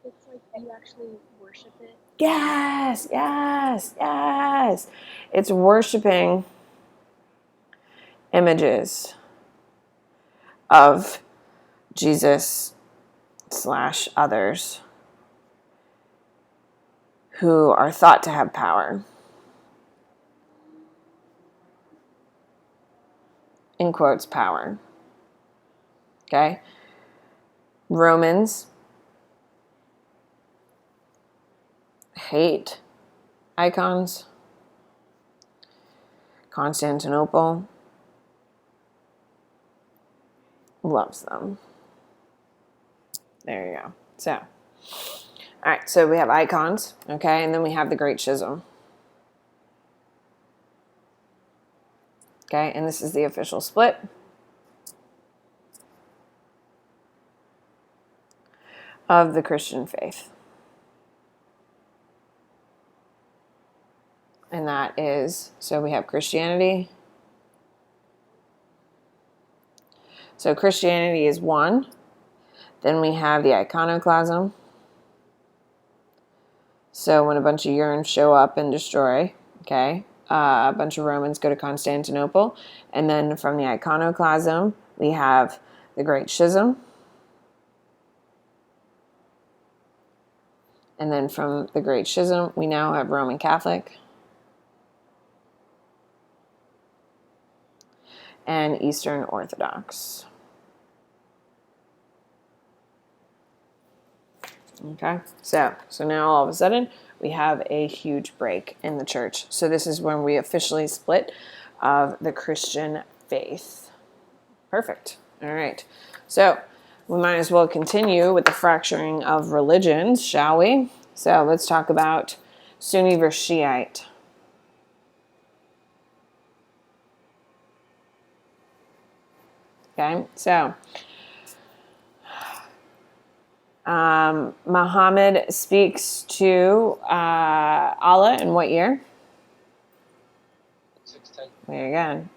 C: It's like you actually worship it.
A: Yes, yes, yes. It's worshiping images of Jesus / others who are thought to have power. In quotes, power. Okay? Romans hate icons. Constantinople loves them. There you go. So, all right, so we have icons, okay, and then we have the Great Schism. Okay, and this is the official split. Of the Christian faith. And that is, so we have Christianity. So Christianity is one. Then we have the iconoclasm. So when a bunch of urns show up and destroy, okay, a bunch of Romans go to Constantinople. And then from the iconoclasm, we have the Great Schism. And then from the Great Schism, we now have Roman Catholic and Eastern Orthodox. Okay, so now all of a sudden we have a huge break in the church. So this is when we officially split of the Christian faith. Perfect. All right. So we might as well continue with the fracturing of religions, shall we? So let's talk about Sunni versus Shiite. Okay, so Muhammad speaks to Allah in what year?
D: 610.
A: There you go.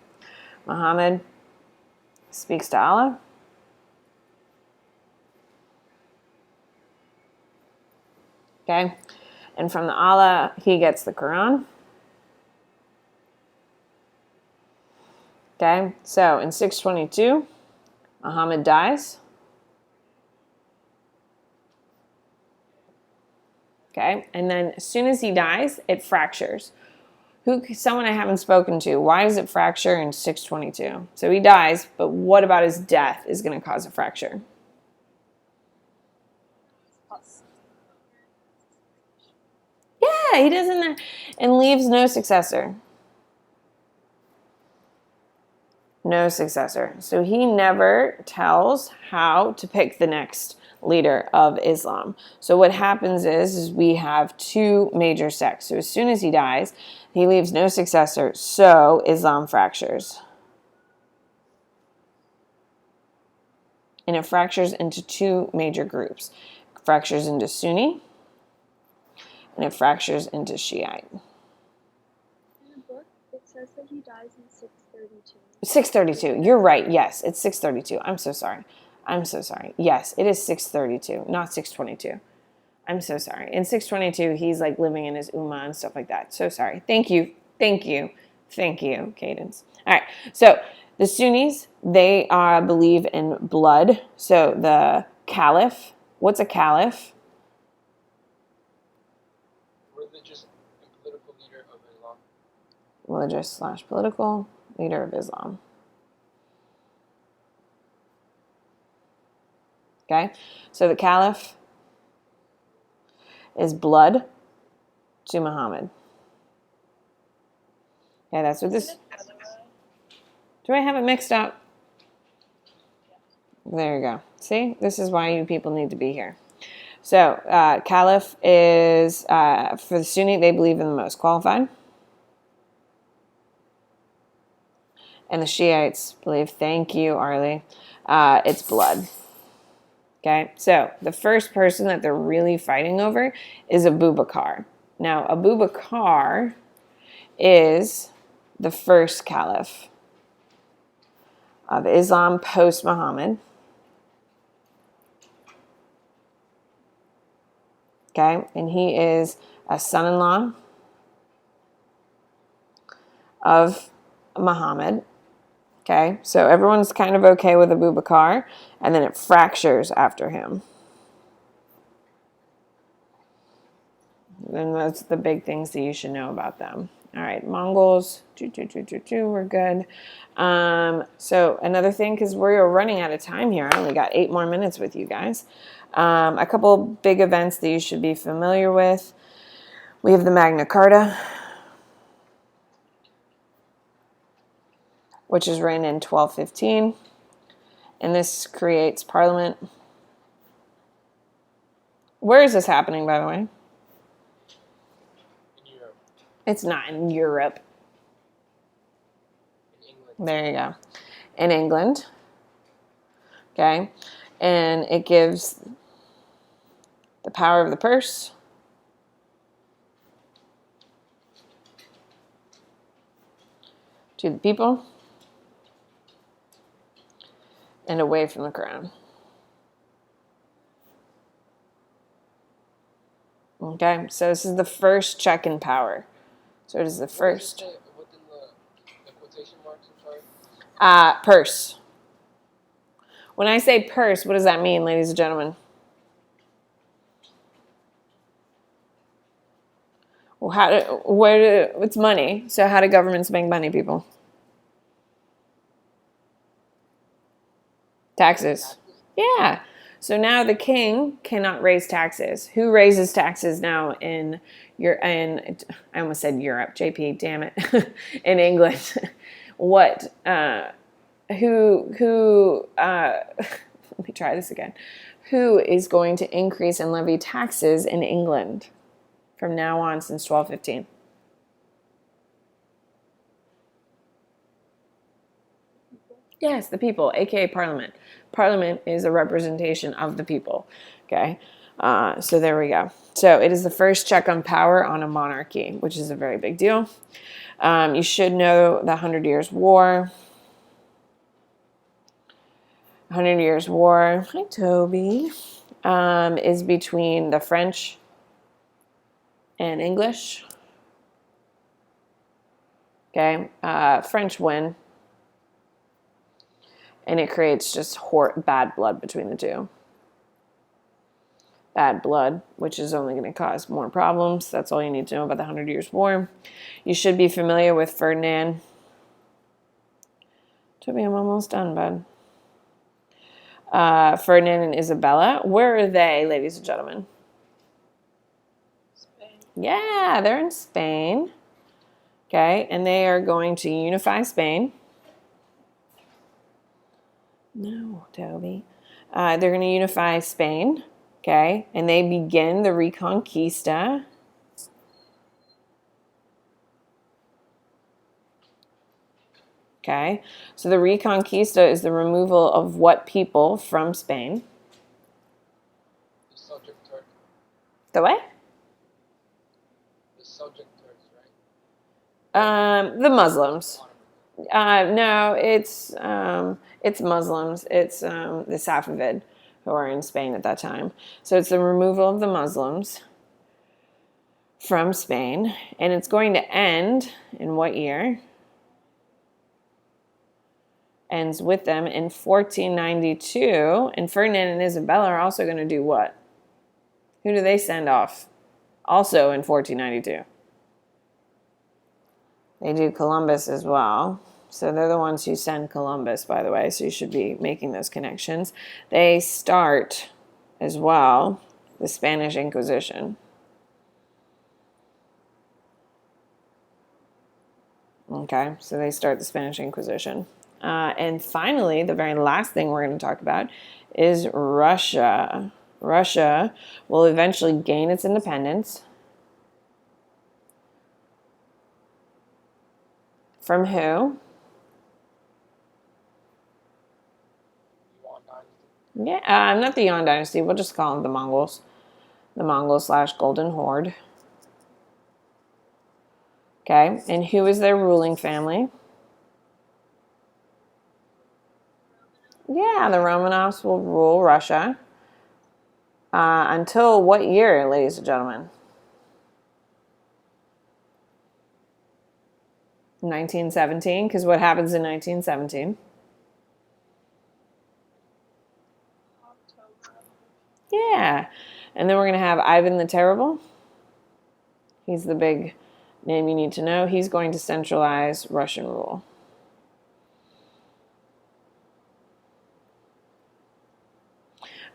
A: Muhammad speaks to Allah. Okay, and from the Allah, he gets the Quran. Okay, so in 622, Muhammad dies. Okay, and then as soon as he dies, it fractures. Someone I haven't spoken to, why does it fracture in 622? So he dies, but what about his death is going to cause a fracture? Yeah, he doesn't, and leaves no successor. No successor. So he never tells how to pick the next leader of Islam. So what happens is we have two major sects. So as soon as he dies, he leaves no successor. So Islam fractures. And it fractures into two major groups. It fractures into Sunni, and it fractures into Shiite.
C: In the book, it says that he dies in 632.
A: 632. You're right. Yes, it's 632. I'm so sorry. Yes, it is 632, not 622. I'm so sorry. In 622, he's like living in his ummah and stuff like that. So sorry. Thank you, Cadence. All right. So the Sunnis, they believe in blood. So the caliph. What's a caliph?
D: Religious and political leader of Islam.
A: Religious/political leader of Islam. Okay. So the caliph is blood to Muhammad. Yeah, that's what this. Do I have it mixed up? There you go. See, this is why you people need to be here. So, caliph is, for the Sunni, they believe in the most qualified. And the Shiites believe, thank you, Arlie, it's blood. Okay, so the first person that they're really fighting over is Abu Bakr. Now, Abu Bakr is the first caliph of Islam post-Muhammad. Okay, and he is a son-in-law of Muhammad. Okay, so everyone's kind of okay with Abu Bakr, and then it fractures after him. And those are the big things that you should know about them. All right, Mongols, we're good. So another thing, because we're running out of time here, I only got 8 more minutes with you guys. A couple big events that you should be familiar with. We have the Magna Carta, which is written in 1215, and this creates Parliament. Where is this happening, by the way?
D: In Europe.
A: It's not in Europe.
D: In England.
A: There you go. In England. Okay. And it gives the power of the purse to the people and away from the crown. Okay, so this is the first check in power. So it is the first.
D: Within the quotation marks, I'm sorry?
A: Purse. When I say purse, what does that mean, ladies and gentlemen? Well, it's money. So how do governments make money, people? Taxes. Yeah. So now the king cannot raise taxes. Who raises taxes now in I almost said Europe, JP, damn it. In England. What? Let me try this again. Who is going to increase and levy taxes in England from now on since 1215? Yes, the people, aka Parliament. Parliament is a representation of the people. Okay, so there we go. So it is the first check on power on a monarchy, which is a very big deal. You should know the 100 Years' War. 100 Years' War, hi Toby, is between the French and English. Okay, French win. And it creates just bad blood between the two. Bad blood, which is only going to cause more problems. That's all you need to know about the 100 Years' War. You should be familiar with Ferdinand. Toby, I'm almost done, bud. Ferdinand and Isabella. Where are they, ladies and gentlemen?
C: Spain.
A: Yeah, they're in Spain. Okay, and they are going to unify Spain. No, Toby. They're going to unify Spain, okay? And they begin the Reconquista. Okay, so the Reconquista is the removal of what people from Spain?
D: The subject Turk.
A: The what?
D: The subject Turks, right?
A: The Muslims. No, it's Muslims. It's the Safavid who are in Spain at that time. So it's the removal of the Muslims from Spain, and it's going to end in what year? Ends with them in 1492, and Ferdinand and Isabella are also going to do what? Who do they send off? Also in 1492. They do Columbus as well. So they're the ones who send Columbus, by the way, so you should be making those connections. They start as well the Spanish Inquisition. Okay, so they start the Spanish Inquisition. And finally, the very last thing we're going to talk about is Russia. Russia will eventually gain its independence. From who?
D: Yuan Dynasty.
A: Yeah, not the Yuan Dynasty. We'll just call them the Mongols. The Mongols/Golden Horde. Okay, and who is their ruling family? Yeah, the Romanovs will rule Russia. Until what year, ladies and gentlemen? 1917, because what happens in 1917? Yeah, and then we're going to have Ivan the Terrible. He's the big name you need to know. He's going to centralize Russian rule.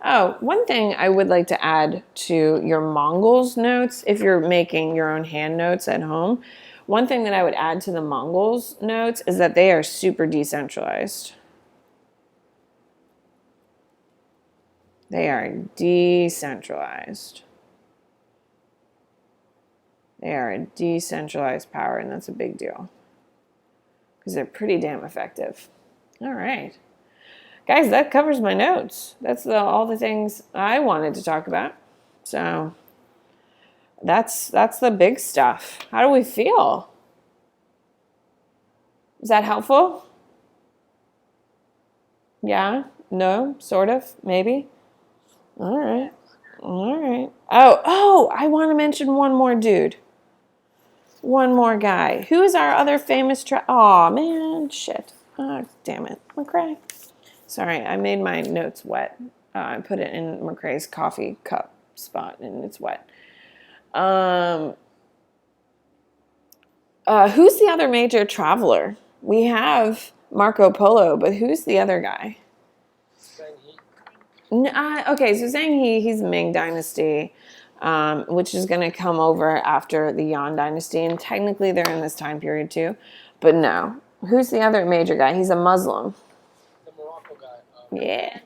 A: Oh, one thing I would like to add to your Mongols notes, if you're making your own hand notes at home, one thing that I would add to the Mongols notes is that they are super decentralized. They are decentralized. They are a decentralized power, and that's a big deal because they're pretty damn effective. All right. Guys, that covers my notes. That's all the things I wanted to talk about. So that's the big stuff. How do we feel? Is that helpful? Yeah? No? Sort of? Maybe? All right. All right. Oh, I want to mention one more dude. One more guy. Who is our other famous oh, man. Shit. Oh, damn it. McCrae. Sorry, I made my notes wet. I put it in McCrae's coffee cup spot, and it's wet. Who's the other major traveler? We have Marco Polo, but who's the other guy?
D: Zheng He.
A: Okay, so Zheng He, he's Ming Dynasty, which is going to come over after the Yuan Dynasty, and technically they're in this time period too. But no. Who's the other major guy? He's a Muslim.
D: The Morocco guy.
A: Yeah.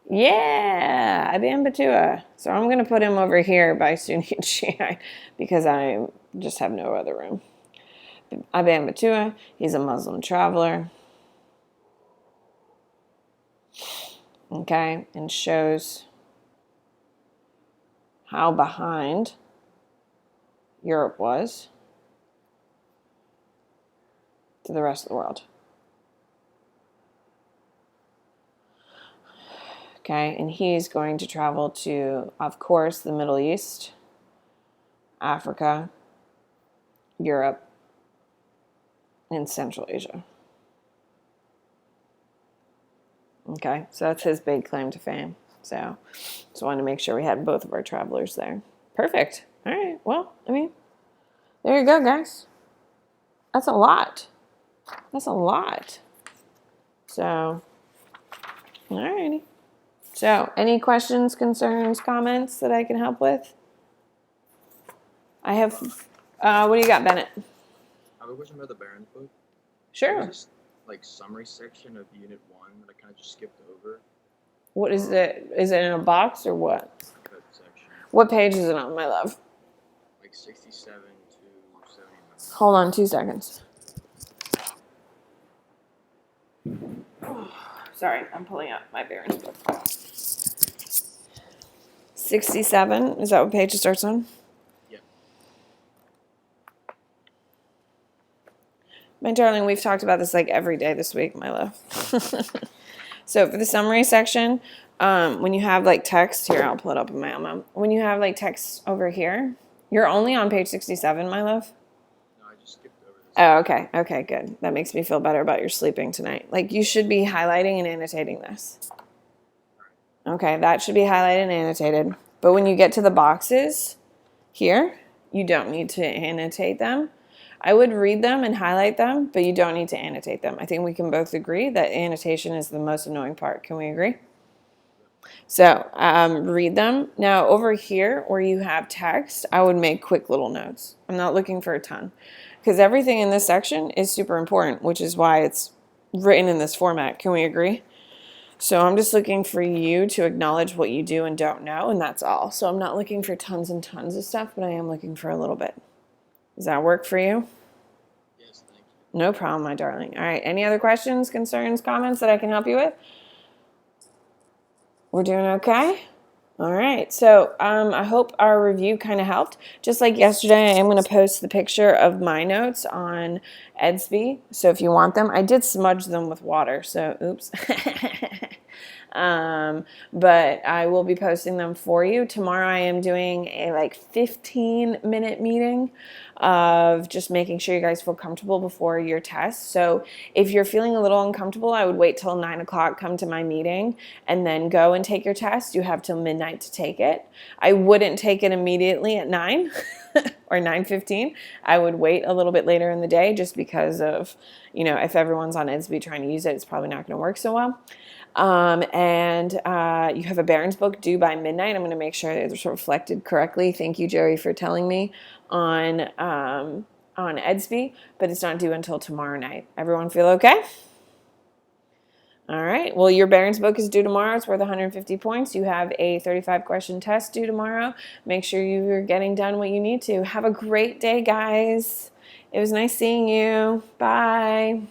A: Yeah, APM-WK. So I'm going to put him over here by Sunni and Shiite because I just have no other room. APM-WK, he's a Muslim traveler. Okay, and shows how behind Europe was to the rest of the world. Okay, and he's going to travel to, of course, the Middle East, Africa, Europe, and Central Asia. Okay, so that's his big claim to fame. So just wanted to make sure we had both of our travelers there. Perfect. All right, well, I mean, there you go, guys. That's a lot. That's a lot. So, all righty. So, any questions, concerns, comments that I can help with? I have, what do you got, Bennett?
B: I have a question about the Barron's book.
A: Sure.
B: There's this summary section of Unit 1 that I kind of just skipped over.
A: What is it? Is it in a box or what?
B: Code section.
A: What page is it on, my love?
B: Like 67 to 79.
A: Hold on 2 seconds. Sorry, I'm pulling up my Barron's book. 67, is that what page it starts on?
B: Yep.
A: My darling, we've talked about this like every day this week, my love. So for the summary section, when you have like text, here, I'll pull it up in my Elmo. When you have like text over here, you're only on page 67, my love.
B: No, I just skipped over this.
A: Oh, okay. Okay, good. That makes me feel better about your sleeping tonight. Like, you should be highlighting and annotating this. Okay, that should be highlighted and annotated. But when you get to the boxes here, you don't need to annotate them. I would read them and highlight them, but you don't need to annotate them. I think we can both agree that annotation is the most annoying part. Can we agree? So read them. Now over here where you have text, I would make quick little notes. I'm not looking for a ton because everything in this section is super important, which is why it's written in this format. Can we agree? So I'm just looking for you to acknowledge what you do and don't know, and that's all. So I'm not looking for tons and tons of stuff, but I am looking for a little bit. Does that work for you?
B: Yes, thank you.
A: No problem, my darling. All right, any other questions, concerns, comments that I can help you with? We're doing okay? All right, so I hope our review kind of helped. Just like yesterday, I am going to post the picture of my notes on Edsby. So if you want them, I did smudge them with water, so oops. But I will be posting them for you. Tomorrow I am doing a like 15-minute meeting of just making sure you guys feel comfortable before your test. So if you're feeling a little uncomfortable, I would wait till 9 o'clock, come to my meeting, and then go and take your test. You have till midnight to take it. I wouldn't take it immediately at 9 or 9:15. I would wait a little bit later in the day just because of, if everyone's on Edsby trying to use it, it's probably not going to work so well. And you have a Barron's book due by midnight. I'm going to make sure it's reflected correctly. Thank you, Jerry, for telling me on Edsby, but it's not due until tomorrow night. Everyone feel okay? All right. Well, your Barron's book is due tomorrow. It's worth 150 points. You have a 35-question test due tomorrow. Make sure you're getting done what you need to. Have a great day, guys. It was nice seeing you. Bye.